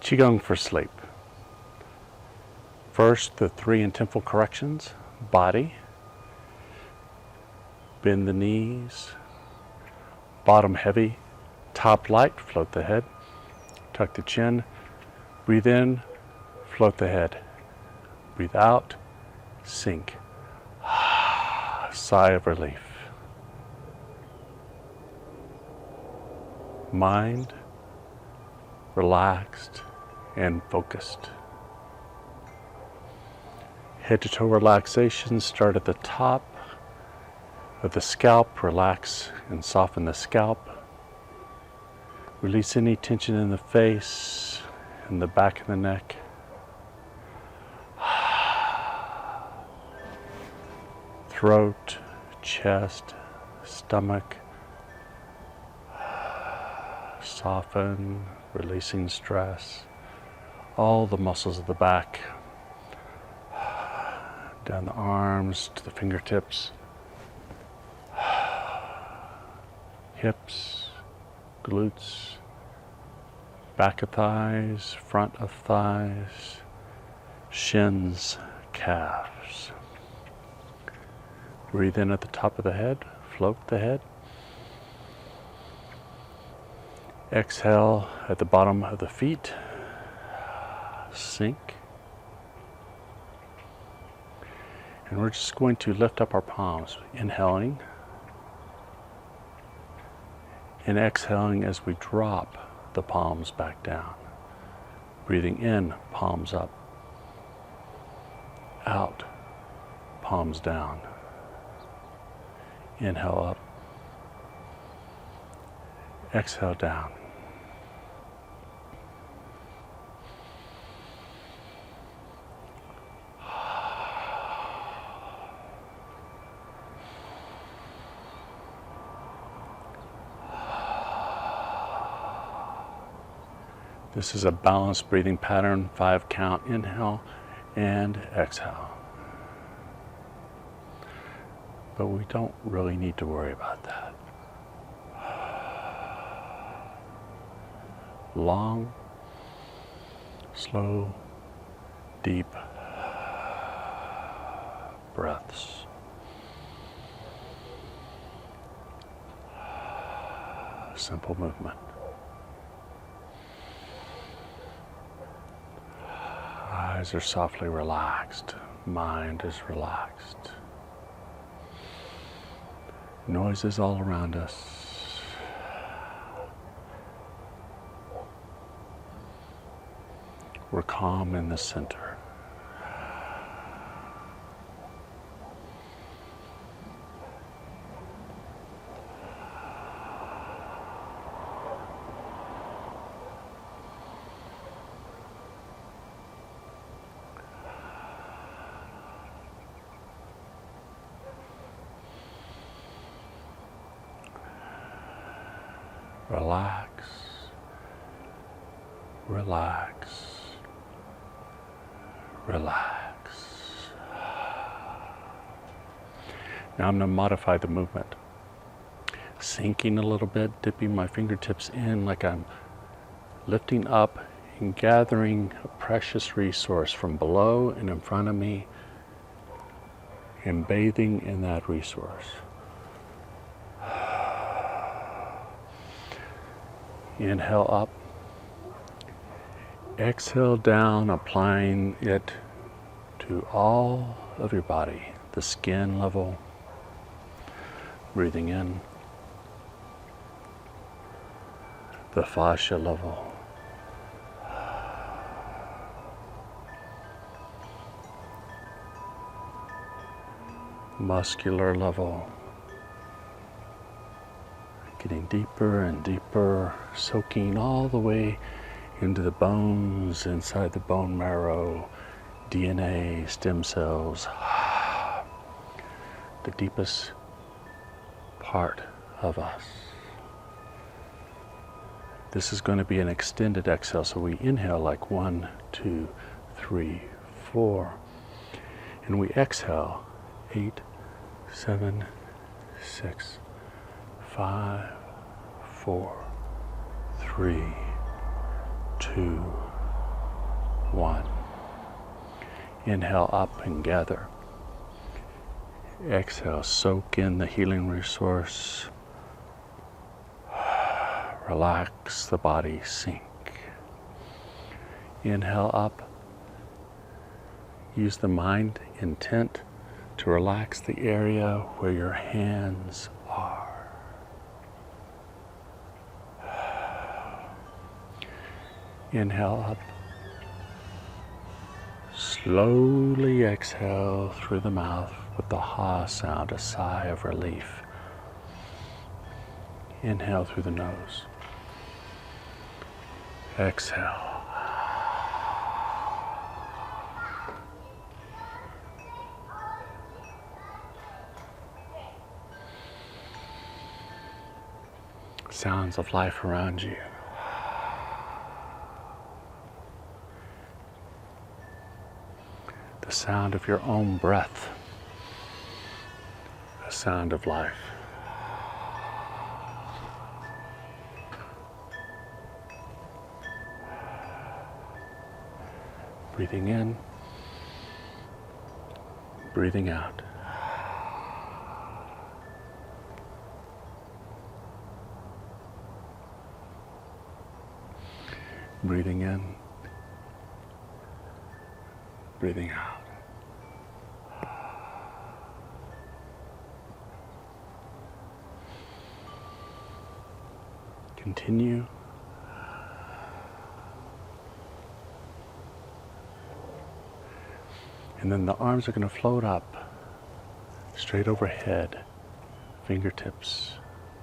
Qigong for sleep. First, the 3 Intentful corrections. Body, bend the knees, bottom heavy, top light, float the head, tuck the chin, breathe in, float the head, breathe out, sink, sigh of relief. Mind relaxed and focused. Head to toe relaxation, start at the top of the scalp, relax and soften the scalp. Release any tension in the face and the back of the neck. Throat, chest, stomach. Soften, releasing stress. All the muscles of the back. Down the arms to the fingertips. Hips, glutes, back of thighs, front of thighs, shins, calves. Breathe in at the top of the head, float the head. Exhale at the bottom of the feet, sink. And we're just going to lift up our palms, inhaling and exhaling as we drop the palms back down. Breathing in, palms up. Out, palms down. Inhale up. Exhale down. This is a balanced breathing pattern, 5 count, inhale and exhale. But we don't really need to worry about that. Long, slow, deep breaths. Simple movement. Eyes are softly relaxed. Mind is relaxed. Noises all around us. We're calm in the center. Relax, relax, relax. Now I'm going to modify the movement. Sinking a little bit, dipping my fingertips in like I'm lifting up and gathering a precious resource from below and in front of me and bathing in that resource. Inhale up, exhale down, applying it to all of your body, the skin level, breathing in, the fascia level, muscular level, getting deeper and deeper, soaking all the way into the bones, inside the bone marrow, DNA, stem cells, the deepest part of us. This is going to be an extended exhale, so we inhale like 1, 2, 3, 4, and we exhale 8, 7, 6, 5, 4, 3, 2, 1. Inhale up and gather. Exhale, soak in the healing resource. Relax the body, sink. Inhale up. Use the mind intent to relax the area where your hands are. Inhale up. Slowly exhale through the mouth with the ha sound, a sigh of relief. Inhale through the nose. Exhale. Sounds of life around you. The sound of your own breath. The sound of life. Breathing in, breathing out. Breathing in, breathing out. Continue. And then the arms are going to float up, straight overhead, fingertips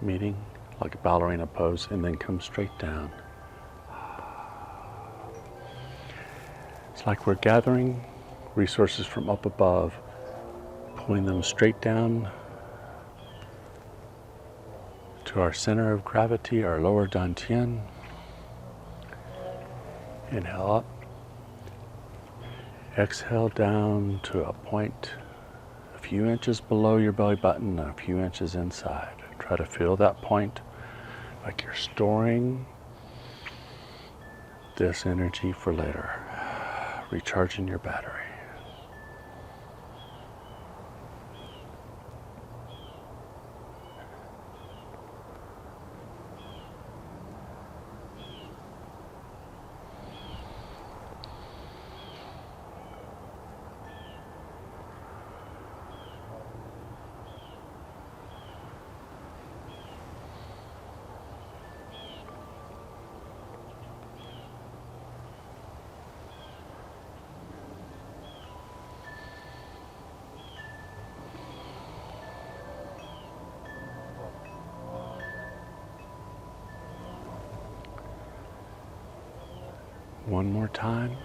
meeting like a ballerina pose, and then come straight down. It's like we're gathering resources from up above, pulling them straight down to our center of gravity, our lower dantian. Inhale up. Exhale down to a point a few inches below your belly button and a few inches inside. Try to feel that point like you're storing this energy for later, recharging your battery. One more time,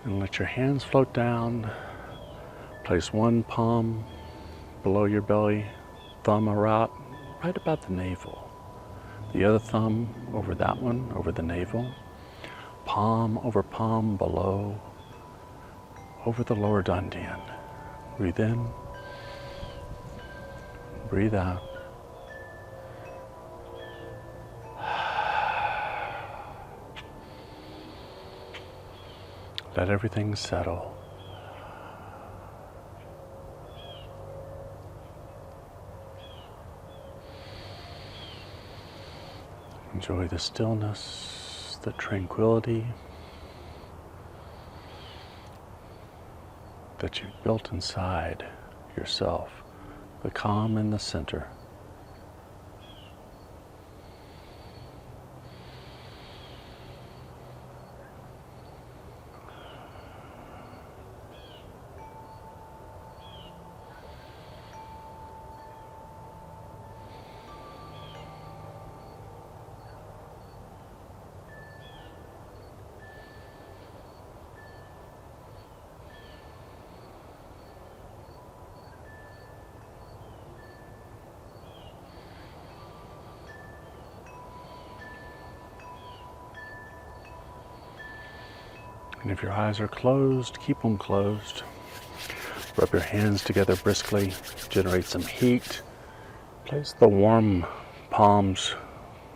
and let your hands float down. Place one palm below your belly, thumb right about the navel. The other thumb over that one, over the navel. Palm over palm below, over the lower dantian. Breathe in, breathe out. Let everything settle. Enjoy the stillness, the tranquility that you've built inside yourself, the calm in the center. And if your eyes are closed, keep them closed. Rub your hands together briskly, generate some heat. Place the warm palms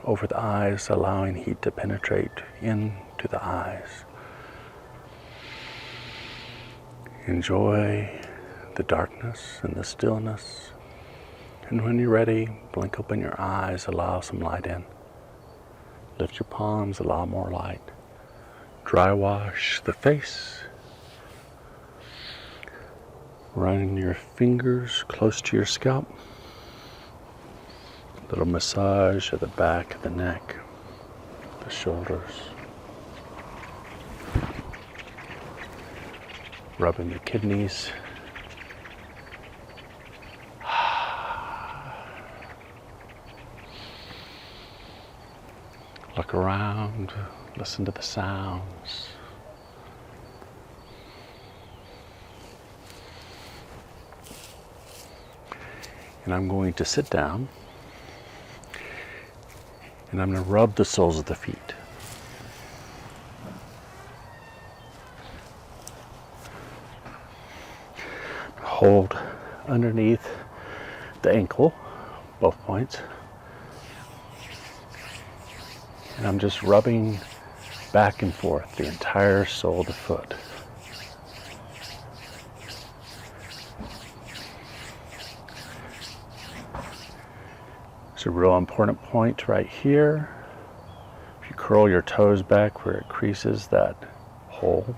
over the eyes, allowing heat to penetrate into the eyes. Enjoy the darkness and the stillness. And when you're ready, blink open your eyes, allow some light in. Lift your palms, allow more light. Dry wash the face. Run your fingers close to your scalp. Little massage at the back of the neck, the shoulders. Rubbing the kidneys. Look around, listen to the sounds. And I'm going to sit down and I'm going to rub the soles of the feet. Hold underneath the ankle, both points. And I'm just rubbing back and forth the entire sole of the foot. It's a real important point right here. If you curl your toes back where it creases that hole.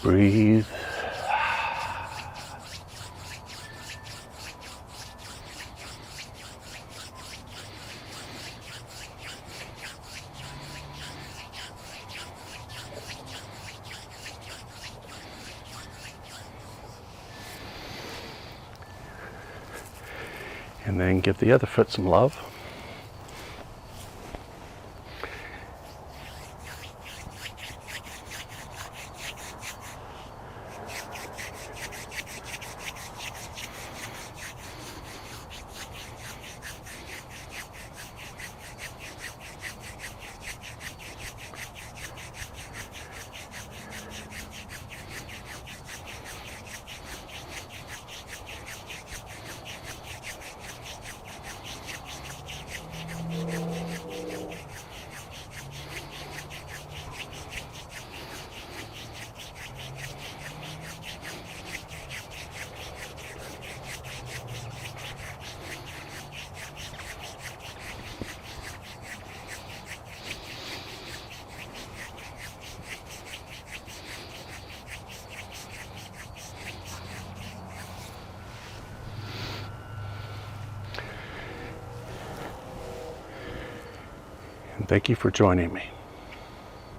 Breathe. And then give the other foot some love. And thank you for joining me.